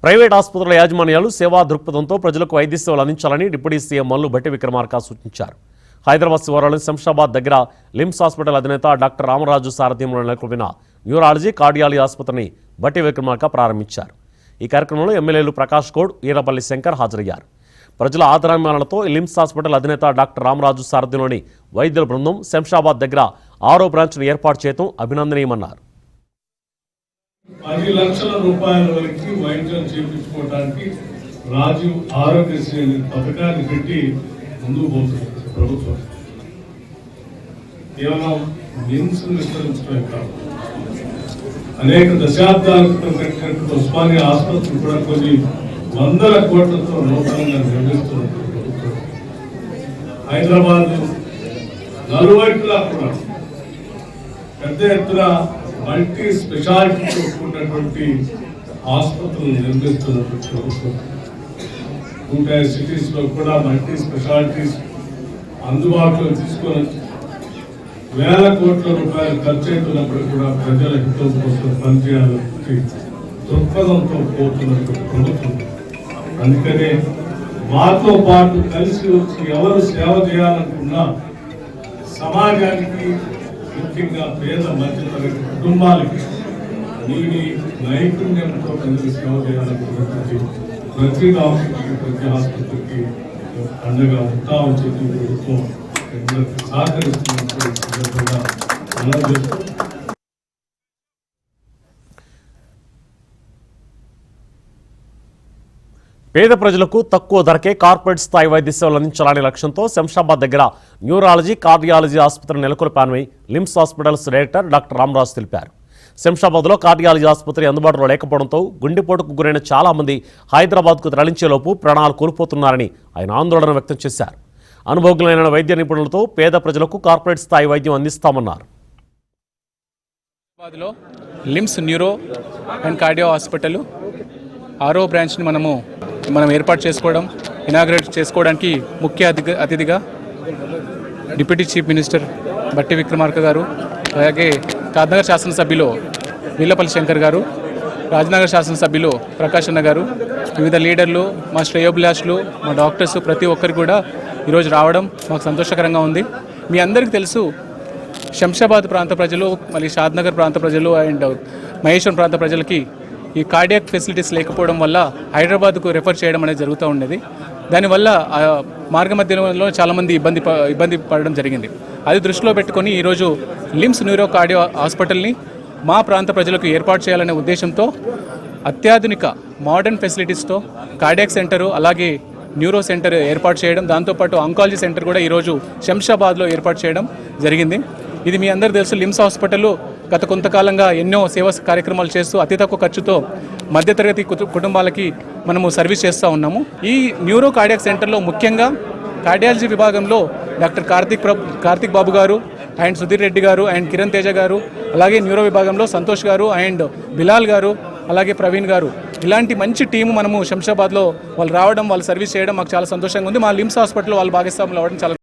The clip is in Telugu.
ప్రైవేట్ ఆసుపత్రుల యాజమాన్యాలు సేవా దృక్పథంతో ప్రజలకు వైద్య సేవలు అందించాలని డిప్యూటీ సీఎం మల్లు భట్టి విక్రమార్క సూచించారు. హైదరాబాద్ శివారులోని శంషాబాద్ దగ్గర లిమ్స్ హాస్పిటల్ అధినేత డాక్టర్ రామరాజు సారథ్యంలో నెలకొల్పిన న్యూరాలజీ కార్డియాలజీ ఆసుపత్రిని భట్టి విక్రమార్క ప్రారంభించారు. ఈ కార్యక్రమంలో ఎమ్మెల్యేలు ప్రకాష్ గౌడ్, ఈరపల్లి శంకర్ హాజరయ్యారు. ప్రజల ఆదరాభిమానాలతో లిమ్స్ హాస్పిటల్ అధినేత డాక్టర్ రామరాజు సారథ్యంలోని వైద్యుల బృందం శంషాబాద్ దగ్గర 6వ బ్రాంచ్ను ఏర్పాటు చేయడం అభినందనీయమన్నారు. 10 లక్షల రూపాయల వరకు వైద్యం చేయించుకోవడానికి రాజీవ్ ఆరోగ్యశ్రీ అనే పథకాన్ని పెట్టి ముందుకు పోతుంది ప్రభుత్వం. కేవలం లిమ్స్ విస్తరించడమే కాదు, అనేక దశాబ్దాల క్రితం కట్టినటువంటి ఉస్మానియా ఆసుపత్రి కూడా కొన్ని వందల కోట్లతో నూతనంగా నిర్మిస్తున్నట్టు ప్రభుత్వం. హైదరాబాద్ నలువైపులా కూడా పెద్ద ఎత్తున మల్టీ స్పెషాలిటీతో కూడినటువంటి ఆసుపత్రులు నిర్మిస్తున్నటువంటి ప్రభుత్వం. 150 సిటీస్ లో కూడా మల్టీ స్పెషాలిటీస్ అందుబాటులో తీసుకొని వేల కోట్ల రూపాయలు ఖర్చు అవుతున్నప్పుడు కూడా ప్రజల హితం కోసం పనిచేయాలని దృక్పథంతో పోతున్నటువంటి ప్రభుత్వం. అందుకనే మాతో పాటు కలిసి వచ్చి ఎవరు సేవ చేయాలనుకున్నా సమాజానికి, ముఖ్యంగా పేద మధ్యతరగతి కుటుంబాలకి నీటి నైపుణ్యంతో కలిసి సేవ చేయాలనుకున్నటువంటి ప్రతి డాక్టర్కి, ప్రతి ఆసుపత్రికి అండగా ఉంటామని చెప్పి ప్రభుత్వం సహకరిస్తున్నప్పుడు పేద ప్రజలకు తక్కువ ధరకే కార్పొరేట్ స్థాయి వైద్య సేవలు అందించాలనే లక్ష్యంతో శంషాబాద్ దగ్గర న్యూరాలజీ కార్డియాలజీ ఆసుపత్రి నెలకొల్పానని LIMS hospitals director doctor Ramaraju తెలిపారు. శంషాబాద్లో కార్డియాలజీ ఆసుపత్రి అందుబాటులో లేకపోవడంతో గుండెపోటుకు గురైన చాలా మంది హైదరాబాద్కు తరలించేలోపు ప్రాణాలు కోల్పోతున్నారని ఆయన ఆందోళన వ్యక్తం చేశారు. అనుభవజ్ఞులైన వైద్య నిపుణులతో పేద ప్రజలకు కార్పొరేట్ స్థాయి వైద్యం అందిస్తామన్నారు. హైదరాబాద్లో Lims neuro and cardio hospital 6వ బ్రాంచ్ని మనం ఏర్పాటు చేసుకోవడం, ఇనాగ్రేట్ చేసుకోవడానికి ముఖ్య అతిథిగా deputy chief minister Bhatti Vikramarka గారు, అలాగే కాద్నగర్ శాసనసభ్యులు వీళ్ళపల్లి శంకర్ గారు, రాజనగర్ శాసనసభ్యులు ప్రకాష్ అన్న గారు, వివిధ లీడర్లు, మా శ్రేయోభిలాషులు, మా డాక్టర్స్ ప్రతి ఒక్కరు కూడా ఈరోజు రావడం మాకు సంతోషకరంగా ఉంది. మీ అందరికీ తెలుసు, శంషాబాద్ ప్రాంత ప్రజలు, మళ్ళీ షాద్నగర్ ప్రాంత ప్రజలు అండ్ మహేశ్వరం ప్రాంత ప్రజలకి ఈ కార్డియాక్ ఫెసిలిటీస్ లేకపోవడం వల్ల హైదరాబాద్కు రెఫర్ చేయడం అనేది జరుగుతూ ఉండేది. దానివల్ల మార్గ మధ్యలో చాలామంది ఇబ్బంది పడడం జరిగింది. అది దృష్టిలో పెట్టుకొని ఈరోజు లిమ్స్ న్యూరో కార్డియో హాస్పిటల్ని మా ప్రాంత ప్రజలకు ఏర్పాటు చేయాలనే ఉద్దేశంతో అత్యాధునిక మోడర్న్ ఫెసిలిటీస్తో కార్డియాక్ సెంటరు, అలాగే న్యూరో సెంటర్ ఏర్పాటు చేయడం, దాంతోపాటు ఆంకాలజీ సెంటర్ కూడా ఈరోజు శంషాబాద్లో ఏర్పాటు చేయడం జరిగింది. ఇది మీ అందరూ తెలుసు, లిమ్స్ హాస్పిటల్ గత కొంతకాలంగా ఎన్నో సేవా కార్యక్రమాలు చేస్తూ అతి తక్కువ ఖర్చుతో మధ్యతరగతి కుటుంబాలకి మనము సర్వీస్ చేస్తూ ఉన్నాము. ఈ న్యూరో కార్డియాక్ సెంటర్లో ముఖ్యంగా కార్డియాలజీ విభాగంలో డాక్టర్ కార్తిక్ బాబు గారు అండ్ సుధీర్ రెడ్డి గారు అండ్ కిరణ్ తేజ గారు, అలాగే న్యూరో విభాగంలో సంతోష్ గారు అండ్ బిలాల్ గారు, అలాగే ప్రవీణ్ గారు, ఇలాంటి మంచి టీము మనము శంషాబాద్లో వాళ్ళు రావడం, వాళ్ళు సర్వీస్ చేయడం మాకు చాలా సంతోషంగా ఉంది. మా లిమ్స్ హాస్పిటల్లో వాళ్ళు భాగస్వాములు అవ్వడం చాలా